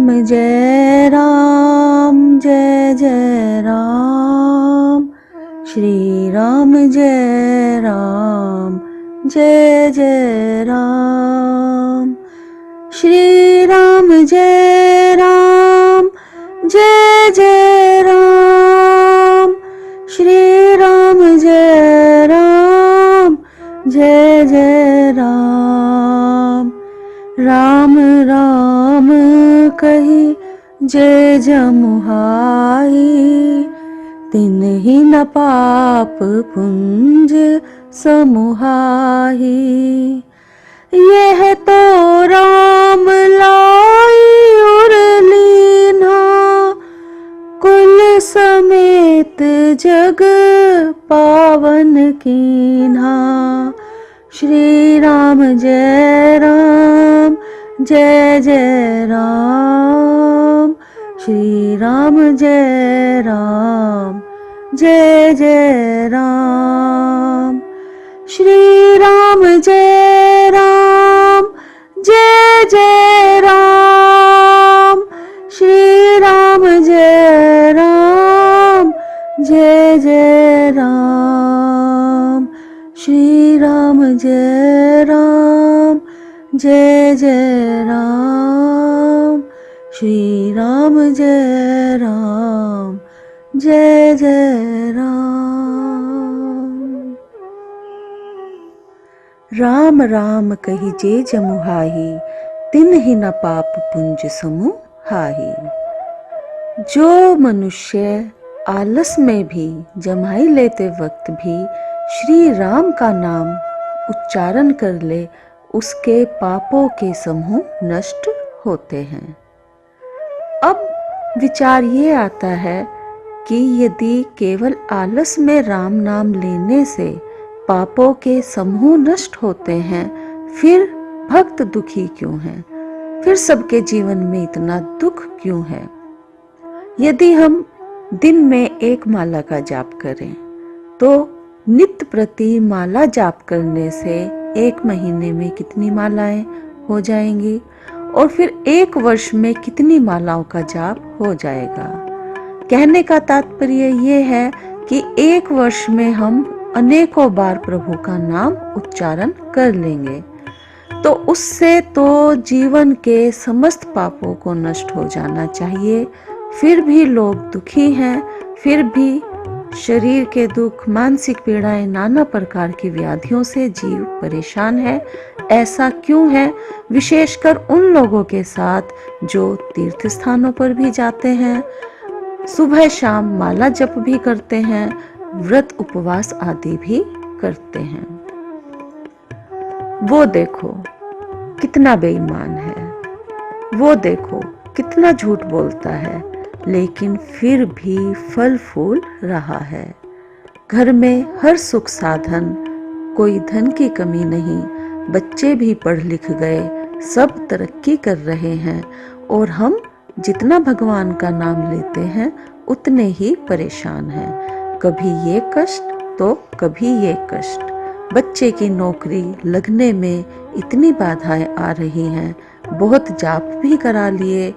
जय राम जय जय राम। श्री राम जय राम जय जय राम। श्री राम जय राम जय जय राम। श्री राम जय राम जय जय राम। राम राम कही जय जमुहाई, तिन्हि न पाप पुंज समुहाई। यह तो राम लाई उर लीना, कुल समेत जग पावन कीन्हा। श्री राम जय राम जय जय राम। श्री राम जय राम जय जय राम। श्री राम जय राम जय जय राम। श्री राम जय राम जय जय राम। श्री राम जय राम जय जय राम। श्री राम जय राम जय जय राम। राम राम कही जे जमुहाई, तिन्हि न पाप पुंज समुहाई। जो मनुष्य आलस में भी, जम्हाई लेते वक्त भी श्री राम का नाम उच्चारण कर ले, उसके पापों के समूह नष्ट होते हैं। अब विचार ये आता है कि यदि केवल आलस में राम नाम लेने से पापों के समूह नष्ट होते हैं, फिर भक्त दुखी क्यों हैं? फिर सबके जीवन में इतना दुख क्यों है? यदि हम दिन में एक माला का जाप करें तो नित्य प्रति माला जाप करने से 1 महीने में कितनी मालाएं हो जाएंगी और फिर 1 वर्ष में कितनी मालाओं का जाप हो जाएगा। कहने का तात्पर्य ये है कि 1 वर्ष में हम अनेकों बार प्रभु का नाम उच्चारण कर लेंगे, तो उससे तो जीवन के समस्त पापों को नष्ट हो जाना चाहिए। फिर भी लोग दुखी हैं, फिर भी शरीर के दुख, मानसिक पीड़ाएं, नाना प्रकार की व्याधियों से जीव परेशान है। ऐसा क्यों है? विशेषकर उन लोगों के साथ जो तीर्थ स्थानों पर भी जाते हैं, सुबह शाम माला जप भी करते हैं, व्रत उपवास आदि भी करते हैं। वो देखो कितना बेईमान है, वो देखो कितना झूठ बोलता है, लेकिन फिर भी फल फूल रहा है। घर में हर सुख साधन, कोई धन की कमी नहीं, बच्चे भी पढ़ लिख गए, सब तरक्की कर रहे हैं, और हम जितना भगवान का नाम लेते हैं उतने ही परेशान हैं। कभी ये कष्ट तो कभी ये कष्ट। बच्चे की नौकरी लगने में इतनी बाधाएं आ रही हैं, बहुत जाप भी करा लिए,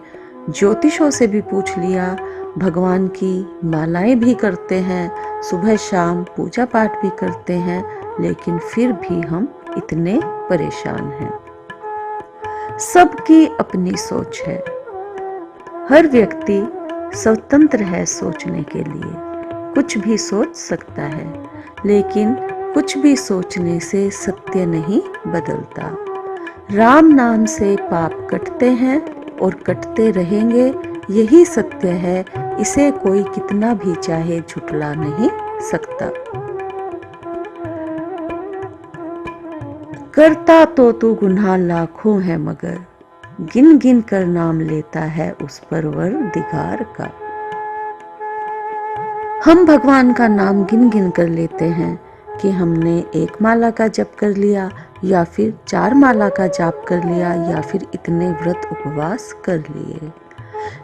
ज्योतिषों से भी पूछ लिया, भगवान की मालाएं भी करते हैं, सुबह शाम पूजा पाठ भी करते हैं, लेकिन फिर भी हम इतने परेशान हैं। सबकी अपनी सोच है, हर व्यक्ति स्वतंत्र है सोचने के लिए, कुछ भी सोच सकता है, लेकिन कुछ भी सोचने से सत्य नहीं बदलता। राम नाम से पाप कटते हैं और कटते रहेंगे, यही सत्य है, इसे कोई कितना भी चाहे झुठला नहीं सकता। करता तो तू गुनाह लाखों है, मगर गिन गिन कर नाम लेता है उस परवरदिगार का। हम भगवान का नाम गिन गिन कर लेते हैं कि हमने 1 माला का जप कर लिया, या फिर 4 माला का जाप कर लिया, या फिर इतने व्रत उपवास कर लिए,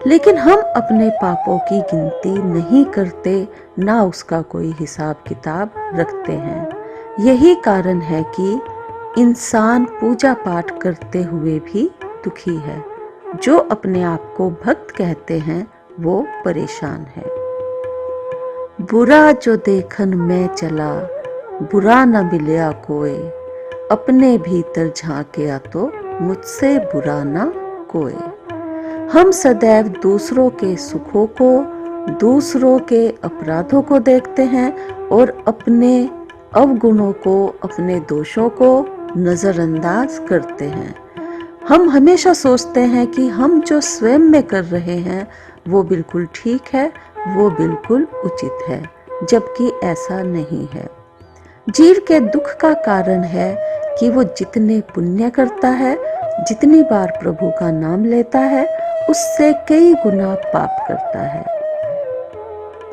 लेकिन हम अपने पापों की गिनती नहीं करते, ना उसका कोई हिसाब किताब रखते हैं। यही कारण है कि इंसान पूजा पाठ करते हुए भी दुखी है, जो अपने आप को भक्त कहते हैं वो परेशान है। बुरा जो देखन मैं चला, बुरा न मिलया कोई, अपने भीतर झांकया तो मुझसे बुरा न कोई। हम सदैव दूसरों के सुखों को, दूसरों के अपराधों को देखते हैं और अपने अवगुणों को, अपने दोषों को नजरअंदाज करते हैं। हम हमेशा सोचते हैं कि हम जो स्वयं में कर रहे हैं वो बिल्कुल ठीक है, वो बिल्कुल उचित है, जबकि ऐसा नहीं है। जीव के दुख का कारण है कि वो जितने पुण्य करता है, जितनी बार प्रभु का नाम लेता है, उससे कई गुना पाप करता है।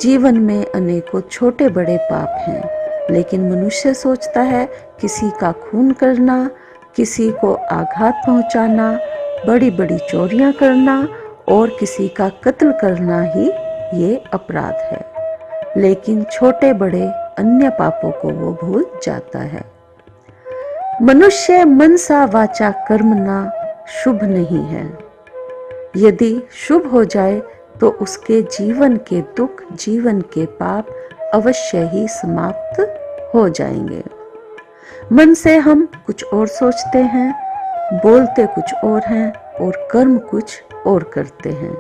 जीवन में अनेकों छोटे बड़े पाप हैं, लेकिन मनुष्य सोचता है किसी का खून करना, किसी को आघात पहुंचाना, बड़ी बड़ी चोरियां करना और किसी का कत्ल करना ही ये अपराध है। लेकिन छोटे बड़े अन्य पापों को वो भूल जाता है। मनुष्य मनसा वाचा कर्मणा शुभ नहीं है। यदि शुभ हो जाए तो उसके जीवन के दुख, जीवन के पाप अवश्य ही समाप्त हो जाएंगे। मन से हम कुछ और सोचते हैं, बोलते कुछ और हैं और कर्म कुछ और करते हैं।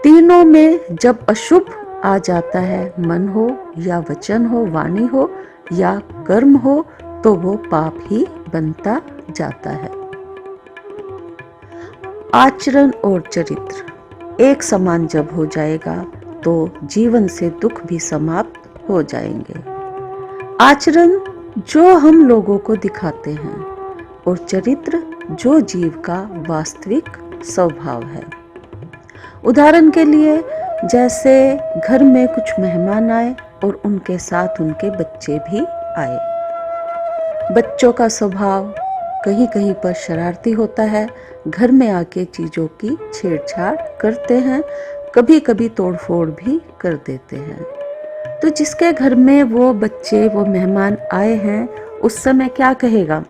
तीनों में जब अशुभ आ जाता है, मन हो या वचन हो, वाणी हो या कर्म हो, तो वो पाप ही बनता जाता है। आचरण और चरित्र एक समान जब हो जाएगा तो जीवन से दुख भी समाप्त हो जाएंगे। आचरण जो हम लोगों को दिखाते हैं और चरित्र जो जीव का वास्तविक स्वभाव है। उदाहरण के लिए जैसे घर में कुछ मेहमान आए और उनके साथ उनके बच्चे भी आए। बच्चों का स्वभाव कहीं कहीं पर शरारती होता है, घर में आके चीजों की छेड़छाड़ करते हैं, कभी कभी तोड़फोड़ भी कर देते हैं। तो जिसके घर में वो बच्चे, वो मेहमान आए हैं, उस समय क्या कहेगा?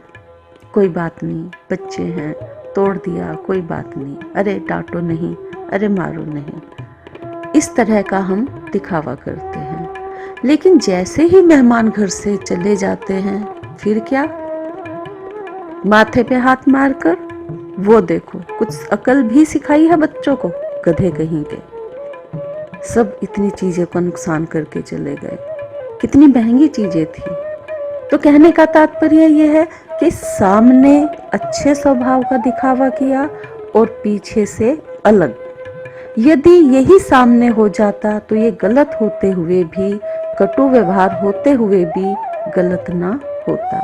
कोई बात नहीं, बच्चे हैं, तोड़ दिया, कोई बात नहीं, अरे डांटो नहीं, अरे मारो नहीं। इस तरह का हम दिखावा करते हैं। लेकिन जैसे ही मेहमान घर से चले जाते हैं, फिर क्या? माथे पे हाथ मारकर, वो देखो कुछ अकल भी सिखाई है बच्चों को, गधे कहीं के। सब इतनी चीजें को नुकसान करके चले गए, कितनी महंगी चीजें थी। तो कहने का तात्पर्य यह है कि सामने अच्छे स्वभाव का दिखावा किया और पीछे से अलग। यदि यही सामने हो जाता तो ये गलत होते हुए भी, कटु व्यवहार होते हुए भी गलत ना होता।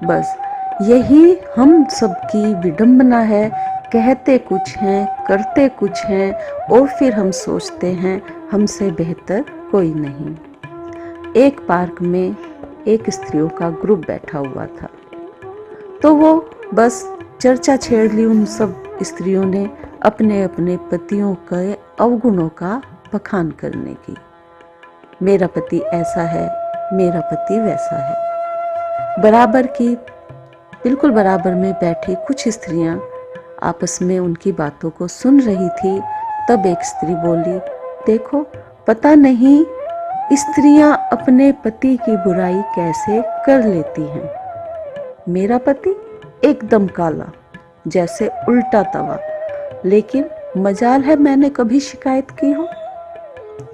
बस यही हम सबकी विडंबना है। कहते कुछ हैं, करते कुछ हैं और फिर हम सोचते हैं हमसे बेहतर कोई नहीं। एक पार्क में एक स्त्रियों का ग्रुप बैठा हुआ था, तो वो बस चर्चा छेड़ ली उन सब स्त्रियों ने अपने अपने पतियों के अवगुणों का बखान करने की। मेरा पति ऐसा है, मेरा पति वैसा है। बराबर की, बिल्कुल बराबर में बैठी कुछ स्त्रियां आपस में उनकी बातों को सुन रही थी। तब एक स्त्री बोली, देखो पता नहीं स्त्रियां अपने पति की बुराई कैसे कर लेती हैं। मेरा पति एकदम काला, जैसे उल्टा तवा, लेकिन मजाल है मैंने कभी शिकायत की हो।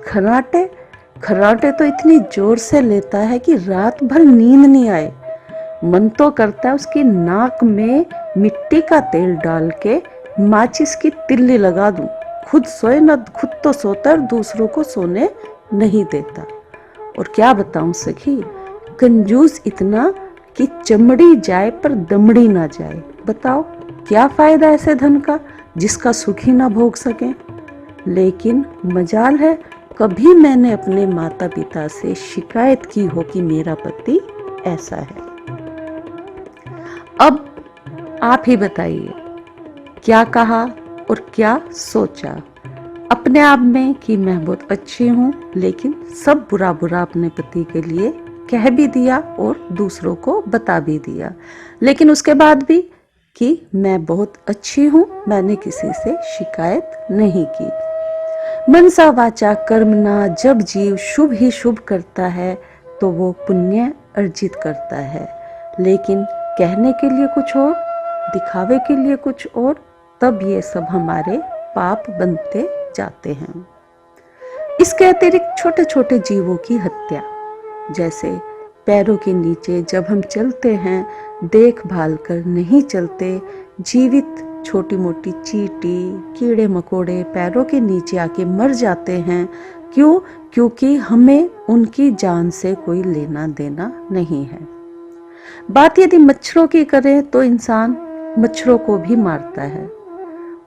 खर्राटे तो इतनी जोर से लेता है कि रात भर नींद नहीं आए। मन तो करता है उसकी नाक में मिट्टी का तेल डाल के माचिस की तिल्ली लगा दूं। खुद सोए न, खुद तो सोता और दूसरों को सोने नहीं देता। और क्या बताऊं सखी, कंजूस इतना कि चमड़ी जाए पर दमड़ी ना जाए। बताओ क्या फायदा ऐसे धन का जिसका सुख ही ना भोग सके। लेकिन मजाल है कभी मैंने अपने माता पिता से शिकायत की हो कि मेरा पति ऐसा है। अब आप ही बताइए क्या कहा और क्या सोचा अपने आप में कि मैं बहुत अच्छी हूँ, लेकिन सब बुरा बुरा अपने पति के लिए कह भी दिया और दूसरों को बता भी दिया। लेकिन उसके बाद भी कि मैं बहुत अच्छी हूँ, मैंने किसी से शिकायत नहीं की। मनसा वाचा कर्मणा, जब जीव शुभ ही शुभ करता है तो वो पुण्य अर्जित करता है, लेकिन कहने के लिए कुछ और, दिखावे के लिए कुछ और, तब ये सब हमारे पाप बनते जाते हैं। इसके अतिरिक्त छोटे छोटे जीवों की हत्या, जैसे पैरों के नीचे जब हम चलते हैं देखभाल कर नहीं चलते, जीवित छोटी मोटी चींटी, कीड़े मकोड़े पैरों के नीचे आके मर जाते हैं। क्यों? क्योंकि हमें उनकी जान से कोई लेना देना नहीं है। बात यदि मच्छरों की करें तो इंसान मच्छरों को भी मारता है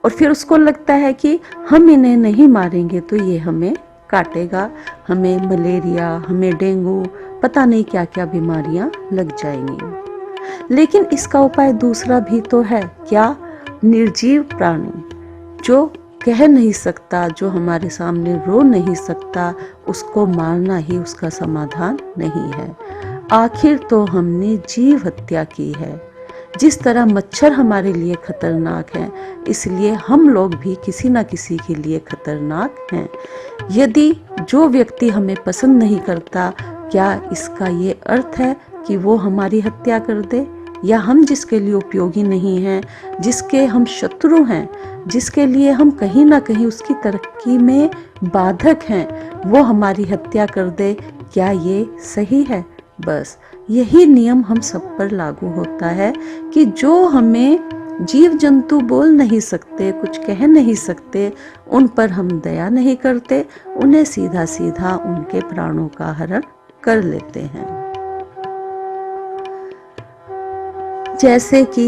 और फिर उसको लगता है कि हम इन्हें नहीं मारेंगे तो ये हमें काटेगा, हमें मलेरिया, हमें डेंगू, पता नहीं क्या क्या बीमारियां लग जाएंगी। लेकिन इसका उपाय दूसरा भी तो है। क्या? निर्जीव प्राणी जो कह नहीं सकता, जो हमारे सामने रो नहीं सकता, उसको मारना ही उसका समाधान नहीं है। आखिर तो हमने जीव हत्या की है। जिस तरह मच्छर हमारे लिए खतरनाक हैं, इसलिए हम लोग भी किसी न किसी के लिए खतरनाक हैं। यदि जो व्यक्ति हमें पसंद नहीं करता, क्या इसका ये अर्थ है कि वो हमारी हत्या कर दे? या हम जिसके लिए उपयोगी नहीं हैं, जिसके हम शत्रु हैं, जिसके लिए हम कहीं ना कहीं उसकी तरक्की में बाधक हैं, वो हमारी हत्या कर दे? क्या ये सही है? बस यही नियम हम सब पर लागू होता है कि जो हमें जीव जंतु बोल नहीं सकते, कुछ कह नहीं सकते, उन पर हम दया नहीं करते, उन्हें सीधा सीधा उनके प्राणों का हरण कर लेते हैं। जैसे कि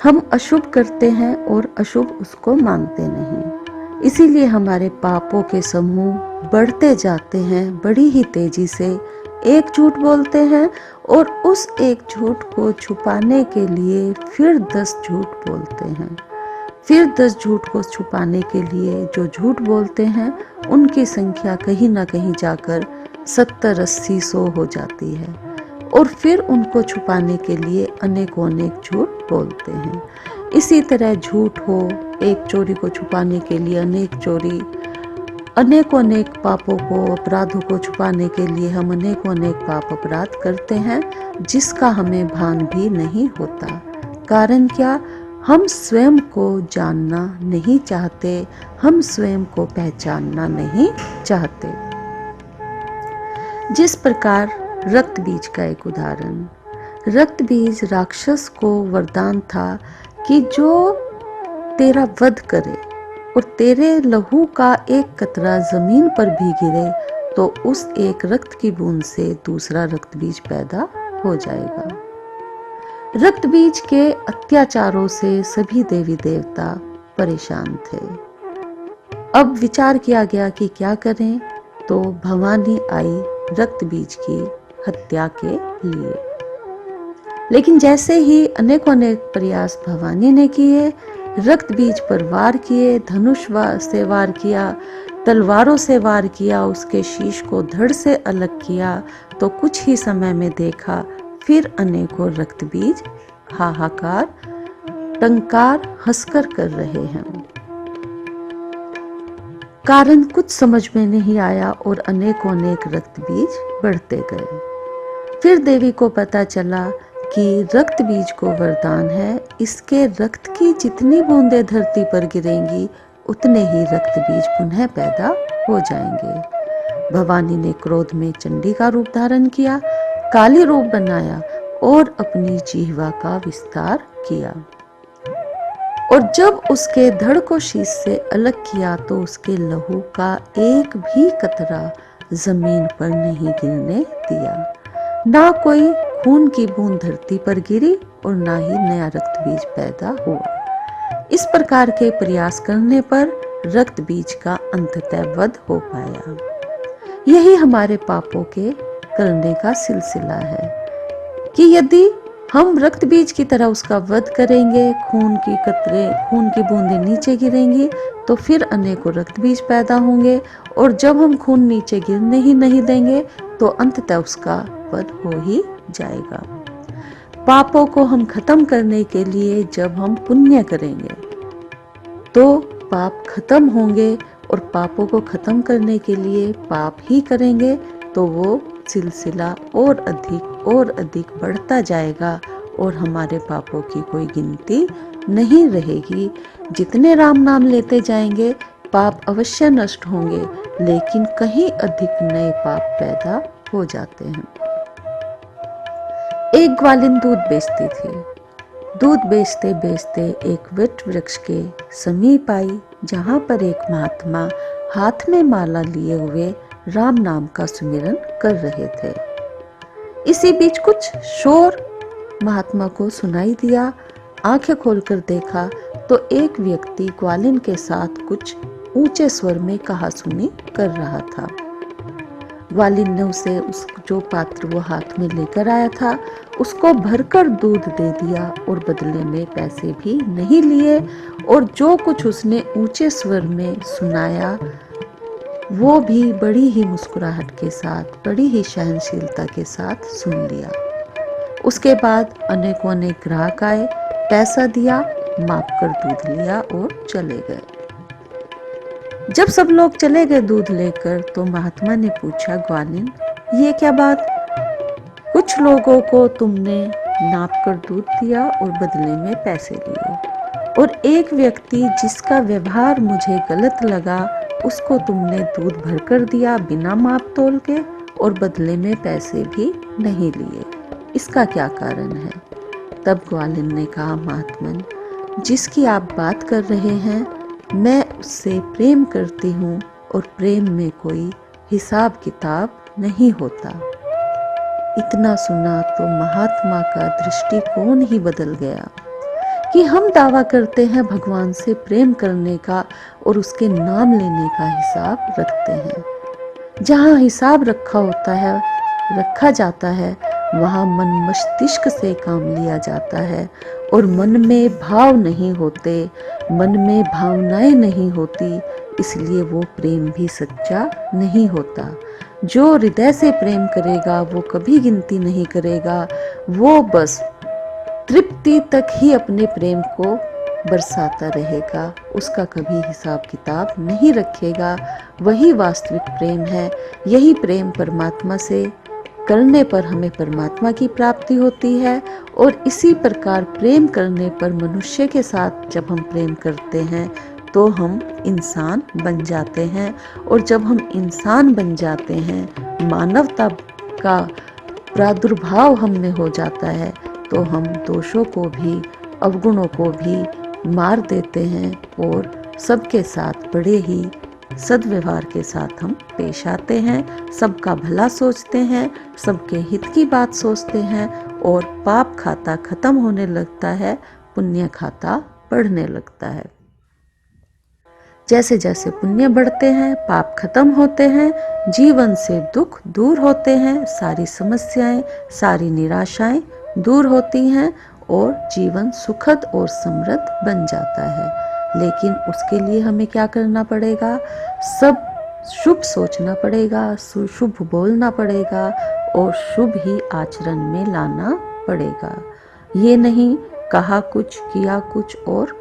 हम अशुभ करते हैं और अशुभ उसको मानते नहीं, इसीलिए हमारे पापों के समूह बढ़ते जाते हैं बड़ी ही तेजी से। एक झूठ बोलते हैं और उस एक झूठ को छुपाने के लिए फिर 10 झूठ बोलते हैं। फिर 10 झूठ को छुपाने के लिए जो झूठ बोलते हैं उनकी संख्या कहीं ना कहीं जाकर 70, 80, 100 हो जाती है और फिर उनको छुपाने के लिए अनेकों अनेक झूठ बोलते हैं। इसी तरह झूठ हो, एक चोरी को छुपाने के लिए अनेक चोरी, अनेकों अनेक पापों को, अपराधों को छुपाने के लिए हम अनेकों अनेक पाप अपराध करते हैं, जिसका हमें भान भी नहीं होता। कारण क्या? हम स्वयं को जानना नहीं चाहते, हम स्वयं को पहचानना नहीं चाहते। जिस प्रकार रक्त बीज का एक उदाहरण, रक्त बीज राक्षस को वरदान था कि जो तेरा वध करे और तेरे लहू का एक कतरा जमीन पर भी गिरे तो उस एक रक्त की बूंद से दूसरा रक्त बीज पैदा हो जाएगा। रक्त बीज के अत्याचारों से सभी देवी देवता परेशान थे। अब विचार किया गया कि क्या करें, तो भवानी आई रक्त बीज की हत्या के लिए। लेकिन जैसे ही अनेकों अनेक प्रयास भवानी ने किए, रक्त बीज पर वार किए, धनुष से वार किया, तलवारों से वार किया, उसके शीश को धड़ से अलग किया, तो कुछ ही समय में देखा फिर अनेकों रक्त बीज हाहाकार, टंकार, हंसकर कर रहे हैं। कारण कुछ समझ में नहीं आया और अनेकों अनेक रक्त बीज बढ़ते गए। फिर देवी को पता चला कि रक्त बीज को वरदान है, इसके रक्त की जितनी बूंदें धरती पर गिरेंगी उतने ही रक्त बीज पुनः पैदा हो जाएंगे। भवानी ने क्रोध में चंडी का रूप धारण किया, काली रूप बनाया और अपनी जिह्वा का विस्तार किया। और जब उसके धड़ को शीश से अलग किया तो उसके लहू का एक भी कतरा जमीन पर नहीं गिरने दिया। ना कोई खून की बूंद धरती पर गिरी और ना ही नया रक्त बीज पैदा हुआ। इस प्रकार के प्रयास करने पर रक्त बीज का अंततः वध हो पाया। यही हमारे पापों के करने का सिलसिला है कि यदि हम रक्त बीज की तरह उसका वध करेंगे, खून की बूंदें नीचे गिरेंगी तो फिर अनेकों रक्त बीज पैदा होंगे, और जब हम खून नीचे गिरने ही नहीं देंगे तो अंततः उसका वध हो ही जाएगा। पापों को हम खत्म करने के लिए जब हम पुण्य करेंगे तो पाप खत्म होंगे, और पापों को खत्म करने के लिए पाप ही करेंगे तो वो सिलसिला और अधिक बढ़ता जाएगा और हमारे पापों की कोई गिनती नहीं रहेगी। जितने राम नाम लेते जाएंगे पाप अवश्य नष्ट होंगे, लेकिन कहीं अधिक नए पाप पैदा हो जाते हैं। एक ग्वालिन दूध बेचती थी। दूध बेचते बेचते एक वट वृक्ष के समीप आई, जहां पर एक महात्मा हाथ में माला लिए हुए राम नाम का सुमिरन कर रहे थे। इसी बीच कुछ शोर महात्मा को सुनाई दिया। आंखें खोलकर देखा तो एक व्यक्ति ग्वालिन के साथ कुछ ऊंचे स्वर में कहासुनी कर रहा था। ग्वालिन ने उसे जो पात्र वो हाथ में लेकर आया था उसको भरकर दूध दे दिया और बदले में पैसे भी नहीं लिए, और जो कुछ उसने ऊंचे स्वर में सुनाया वो भी बड़ी ही मुस्कुराहट के साथ, बड़ी ही सहनशीलता के साथ सुन लिया। उसके बाद अनेकों अनेक ग्राहक आए, पैसा दिया, माप कर दूध लिया और चले गए। जब सब लोग चले गए दूध लेकर तो महात्मा ने पूछा, ग्वालिन ये क्या बात? कुछ लोगों को तुमने नाप कर दूध दिया और बदले में पैसे लिए, और एक व्यक्ति जिसका व्यवहार मुझे गलत लगा उसको तुमने दूध भरकर दिया बिना माप तोल के और बदले में पैसे भी नहीं लिए। इसका क्या कारण है? तब ग्वालिन ने कहा, महात्मन जिसकी आप बात कर रहे हैं मैं उससे प्रेम करती हूँ, और प्रेम में कोई हिसाब किताब नहीं होता। इतना सुना तो महात्मा का दृष्टिकोण ही बदल गया कि हम दावा करते हैं भगवान से प्रेम करने का और उसके नाम लेने का हिसाब रखते हैं। जहाँ हिसाब रखा जाता है वहाँ मन मस्तिष्क से काम लिया जाता है, और मन में भाव नहीं होते, मन में भावनाएं नहीं होती, इसलिए वो प्रेम भी सच्चा नहीं होता। जो हृदय से प्रेम करेगा वो कभी गिनती नहीं करेगा, वो बस तृप्ति तक ही अपने प्रेम को बरसाता रहेगा, उसका कभी हिसाब किताब नहीं रखेगा। वही वास्तविक प्रेम है। यही प्रेम परमात्मा से करने पर हमें परमात्मा की प्राप्ति होती है, और इसी प्रकार प्रेम करने पर मनुष्य के साथ जब हम प्रेम करते हैं तो हम इंसान बन जाते हैं, और जब हम इंसान बन जाते हैं, मानवता का प्रादुर्भाव हम में हो जाता है, तो हम दोषों को भी, अवगुणों को भी मार देते हैं, और सबके साथ बड़े ही सद्व्यवहार के साथ हम पेश आते हैं, सबका भला सोचते हैं, सबके हित की बात सोचते हैं, और पाप खाता खत्म होने लगता है, पुण्य खाता बढ़ने लगता है। जैसे जैसे पुण्य बढ़ते हैं, पाप खत्म होते हैं, जीवन से दुख दूर होते हैं, सारी समस्याएं, सारी निराशाएं दूर होती हैं, और जीवन सुखद और समृद्ध बन जाता है। लेकिन उसके लिए हमें क्या करना पड़ेगा? सब शुभ सोचना पड़ेगा, शुभ बोलना पड़ेगा, और शुभ ही आचरण में लाना पड़ेगा। ये नहीं कहा कुछ, किया कुछ और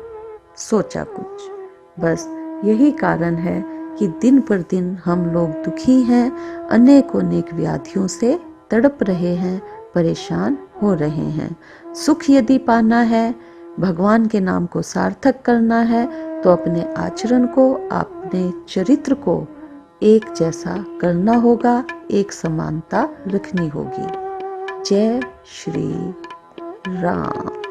सोचा कुछ। बस यही कारण है कि दिन पर दिन हम लोग दुखी हैं, अनेक व्याधियों से तड़प रहे हैं, परेशान हो रहे हैं। सुख यदि पाना है, भगवान के नाम को सार्थक करना है, तो अपने आचरण को, अपने चरित्र को एक जैसा करना होगा, एक समानता रखनी होगी। जय श्री राम।